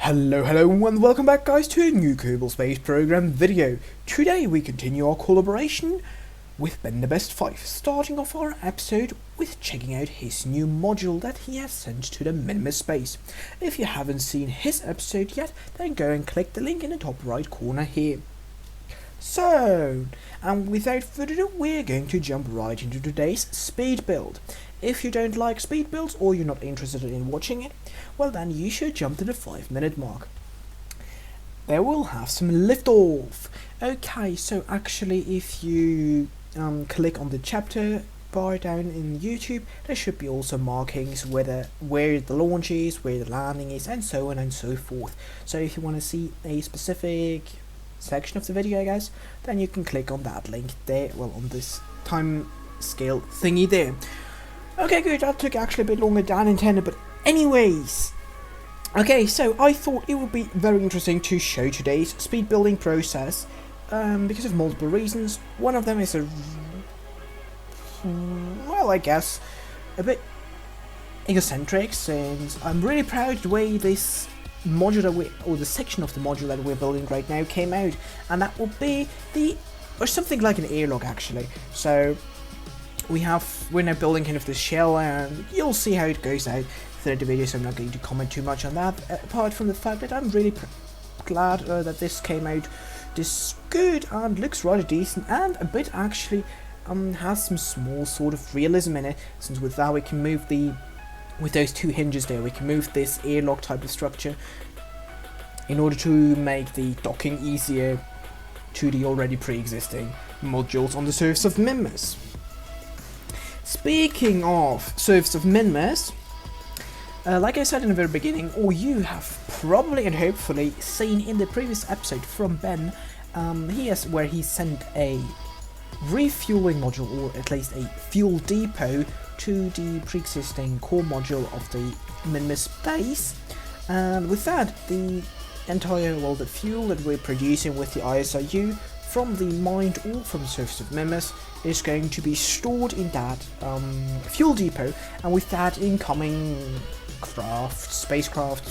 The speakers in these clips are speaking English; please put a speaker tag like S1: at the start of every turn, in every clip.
S1: Hello and welcome back guys to a new Kerbal Space Program video. Today we continue our collaboration with benthebest5, starting off our episode with checking out his new module that he has sent to the Minmus space. If you haven't seen his episode yet, then go and click the link in the top right corner here. So, and without further ado, we're going to jump right into today's speed build. If you don't like speed builds or you're not interested in watching it, well then you should jump to the 5-minute mark. There we'll have some liftoff. Okay, so actually if you click on the chapter bar down in YouTube, there should be also markings where the launch is, where the landing is, and so on and so forth. So if you want to see a specific section of the video guys, then you can click on that link there, well on this time scale thingy there. Okay, good, that took actually a bit longer than intended, but anyways. Okay, so I thought it would be very interesting to show today's speed building process because of multiple reasons. One of them is well, I guess, a bit egocentric, since I'm really proud of the way this module or the section of the module that we're building right now came out, and that will be or something like an airlock actually. So we're now building kind of this shell, and you'll see how it goes out throughout the video, so I'm not going to comment too much on that, apart from the fact that I'm really glad that this came out this good and looks rather decent, and a bit actually has some small sort of realism in it, since with that we can move with those two hinges there, we can move this airlock type of structure in order to make the docking easier to the already pre-existing modules on the surface of Minmus. Speaking of surface of Minmus, like I said in the very beginning, or you have probably and hopefully seen in the previous episode from Ben, where he sent a refueling module, or at least a fuel depot, to the pre-existing core module of the Minmus base. And with that, the entire, the fuel that we're producing with the ISRU from the mined or from the surface of Minmus is going to be stored in that fuel depot, and with that incoming spacecraft,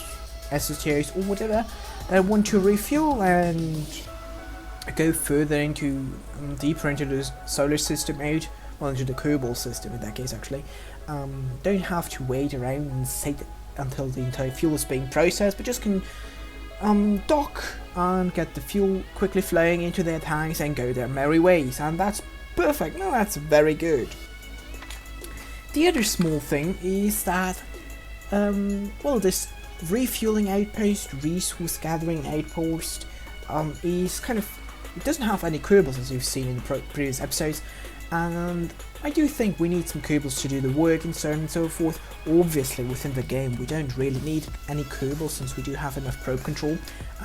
S1: SSTOs or whatever that want to refuel and go further into, deeper into the solar system out, well into the Kerbal system in that case actually, don't have to wait around and sit until the entire fuel is being processed, but just can dock and get the fuel quickly flowing into their tanks and go their merry ways, and that's perfect. No, that's very good. The other small thing is that this refueling outpost, resource gathering outpost, is kind of, it doesn't have any Kerbals as you've seen in the previous episodes, and I do think we need some Kerbals to do the work and so on and so forth. Obviously within the game we don't really need any Kerbals, since we do have enough probe control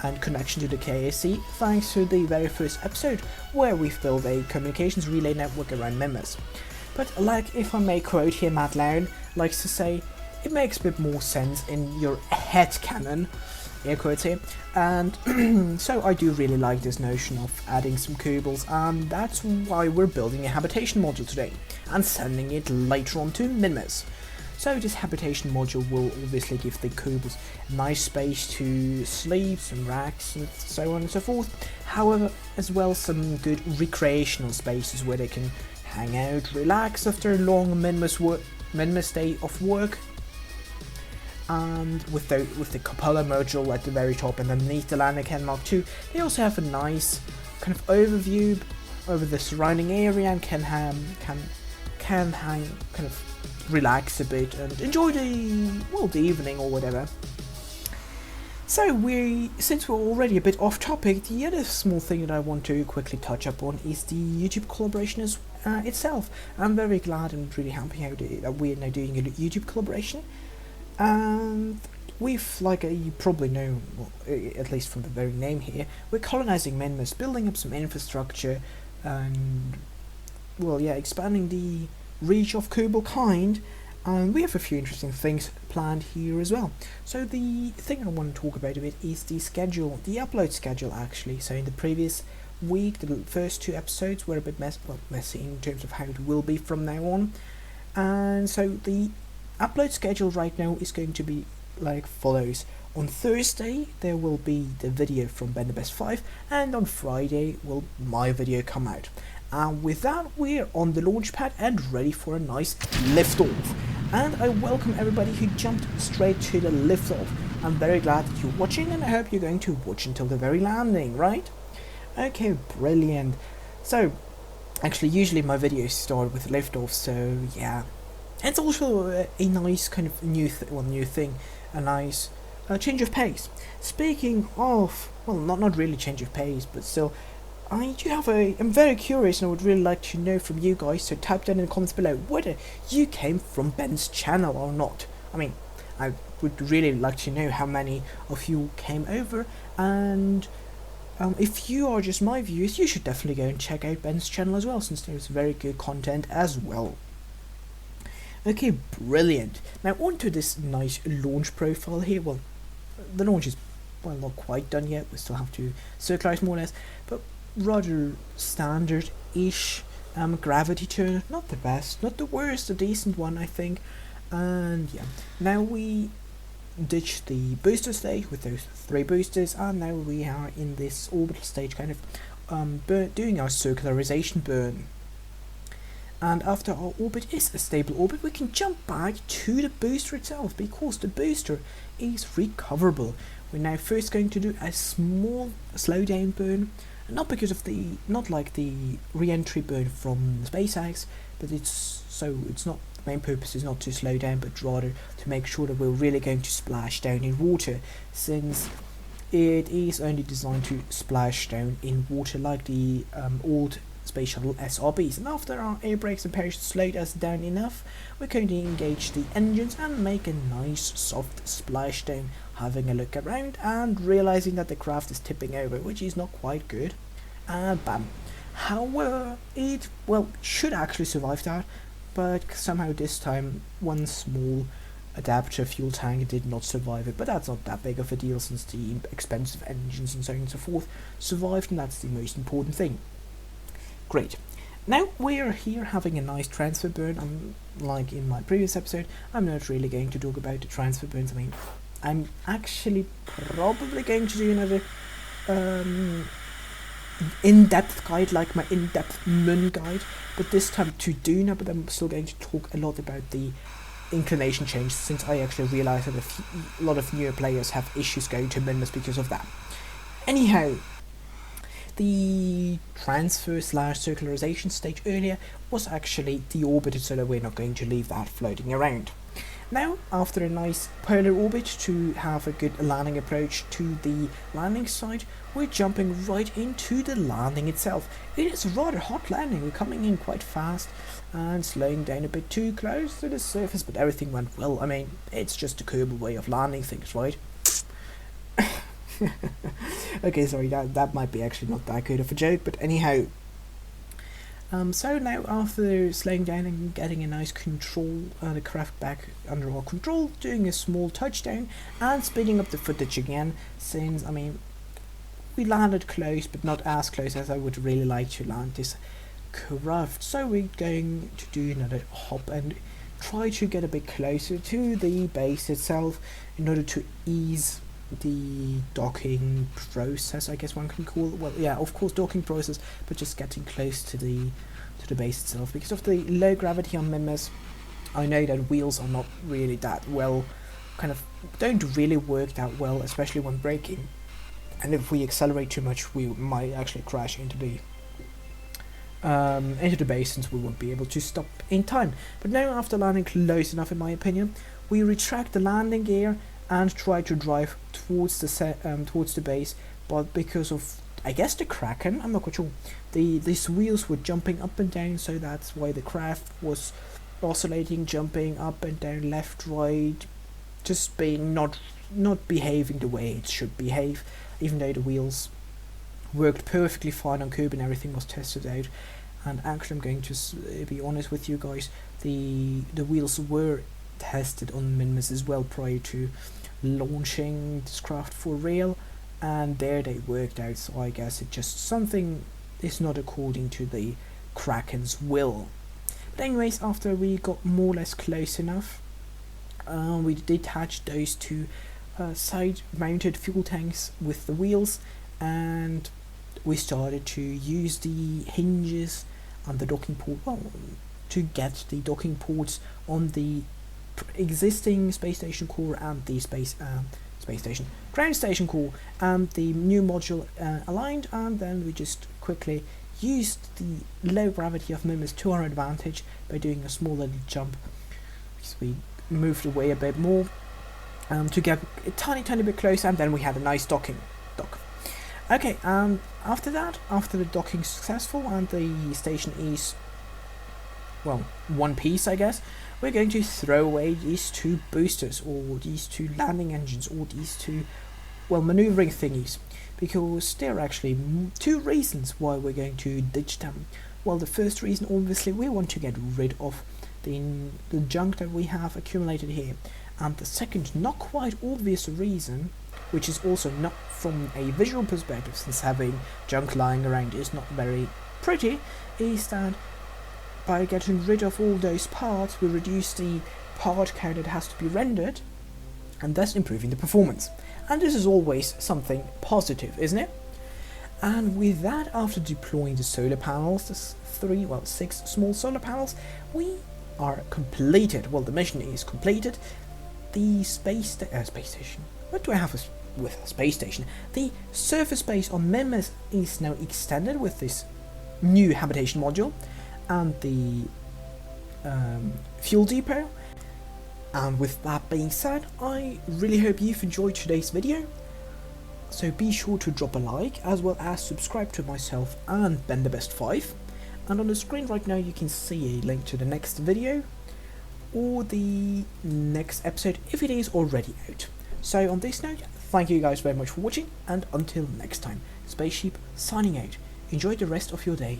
S1: and connection to the KAC, thanks to the very first episode where we've built a communications relay network around Minmus. But like, if I may quote here, Matt Lown likes to say, it makes a bit more sense in your head canon, air quotes here, and so I do really like this notion of adding some Kerbals, and that's why we're building a habitation module today and sending it later on to Minmus. So this habitation module will obviously give the Kerbals nice space to sleep, some racks and so on and so forth, however as well some good recreational spaces where they can hang out, relax after a long Minmus day of work. And with the cupola module at the very top and underneath the landing can Mark II, they also have a nice kind of overview over the surrounding area and can hang, kind of relax a bit and enjoy the evening or whatever. So since we're already a bit off topic, the other small thing that I want to quickly touch upon is the YouTube collaboration itself. I'm very glad and really happy that we're now doing a YouTube collaboration. And we've, like you probably know, well, at least from the very name here, we're colonizing Minmus, building up some infrastructure, and expanding the reach of Kerbal kind, and we have a few interesting things planned here as well. So the thing I want to talk about a bit is the upload schedule actually. So in the previous week, the first two episodes were a bit messy in terms of how it will be from now on, and so the upload schedule right now is going to be like follows. On Thursday there will be the video from benthebest5, and on Friday will my video come out. And with that, we're on the launch pad and ready for a nice liftoff. And I welcome everybody who jumped straight to the liftoff. I'm very glad that you're watching, and I hope you're going to watch until the very landing, right? Okay, brilliant. So, actually, usually my videos start with liftoff, so yeah. It's also a nice kind of new thing, a nice change of pace. Speaking of, well, not really change of pace, but still, I'm very curious, and I would really like to know from you guys, so type down in the comments below whether you came from Ben's channel or not. I mean, I would really like to know how many of you came over, and if you are just my viewers, you should definitely go and check out Ben's channel as well, since there's very good content as well. Okay, brilliant. Now onto this nice launch profile here. Well, the launch is, well, not quite done yet. We still have to circularize more or less, but rather standard-ish gravity turn. Not the best, not the worst, a decent one, I think. And yeah, now we ditched the booster stage with those 3 boosters, and now we are in this orbital stage, kind of doing our circularization burn. And after our orbit is a stable orbit, we can jump back to the booster itself, because the booster is recoverable. We're now first going to do a small slowdown burn, not like the re-entry burn from SpaceX, but it's not, the main purpose is not to slow down, but rather to make sure that we're really going to splash down in water, since it is only designed to splash down in water like the old Space Shuttle SRBs. And after our air brakes and parachutes slowed us down enough, we're going to engage the engines and make a nice soft splashdown, having a look around and realizing that the craft is tipping over, which is not quite good. And bam. However, it, well, should actually survive that, but somehow this time one small adapter fuel tank did not survive it, but that's not that big of a deal, since the expensive engines and so on and so forth survived, and that's the most important thing. Great. Now we're here having a nice transfer burn. Like in my previous episode, I'm not really going to talk about the transfer burns. I mean, I'm actually probably going to do another in-depth guide, like my in-depth Mun guide, but this time to Duna, but I'm still going to talk a lot about the inclination change, since I actually realized that a lot of newer players have issues going to Minmus because of that. Anyhow, the transfer/circularization stage earlier was actually deorbited, so that we're not going to leave that floating around. Now, after a nice polar orbit to have a good landing approach to the landing site, we're jumping right into the landing itself. It is a rather hot landing. We're coming in quite fast and slowing down a bit too close to the surface, but everything went well. I mean, it's just a Kerbal way of landing things, right? Okay, sorry, that might be actually not that good of a joke, but anyhow. So now, after slowing down and getting a nice control, the craft back under our control, doing a small touchdown and speeding up the footage again, since, I mean, we landed close, but not as close as I would really like to land this craft. So we're going to do another hop and try to get a bit closer to the base itself in order to ease the docking process, I guess one can call it. Well, yeah, of course, docking process, but just getting close to the base itself. Because of the low gravity on Minmus, I know that wheels are not really that well, don't really work that well, especially when braking. And if we accelerate too much, we might actually crash into the base, since we won't be able to stop in time. But now, after landing close enough, in my opinion, we retract the landing gear and try to drive towards the base, but because of, I guess, the Kraken, I'm not quite sure, these wheels were jumping up and down, so that's why the craft was oscillating, jumping up and down, left, right, just being not behaving the way it should behave, even though the wheels worked perfectly fine on Curb and everything was tested out. And actually, I'm going to be honest with you guys, the wheels were tested on Minmus as well prior to launching this craft for real, and there they worked out, so I guess it just something is not according to the Kraken's will. But anyways, after we got more or less close enough, we detached those two side-mounted fuel tanks with the wheels, and we started to use the hinges and the docking port, well, to get the docking ports on the existing space station core and the ground station core and the new module aligned, and then we just quickly used the low gravity of Minmus to our advantage by doing a small little jump. So we moved away a bit more to get a tiny bit closer, and then we had a nice dock. Okay, after that, after the docking successful and the station is, well, one piece, I guess, we're going to throw away these two boosters, or these two landing engines, or these two, well, maneuvering thingies, because there are actually two reasons why we're going to ditch them. Well, the first reason, obviously, we want to get rid of the junk that we have accumulated here, and the second, not quite obvious reason, which is also not from a visual perspective, since having junk lying around is not very pretty, is that by getting rid of all those parts, we reduce the part count that has to be rendered, and thus improving the performance. And this is always something positive, isn't it? And with that, after deploying the solar panels, the 6 small solar panels, we are completed. Well, the mission is completed. The space station. What do I have with a space station? The surface base on Minmus is now extended with this new habitation module and the fuel depot. And with that being said, I really hope you've enjoyed today's video. So be sure to drop a like, as well as subscribe to myself and benthebest5. And on the screen right now you can see a link to the next video, or the next episode if it is already out. So on this note, thank you guys very much for watching, and until next time, Spaceship signing out. Enjoy the rest of your day.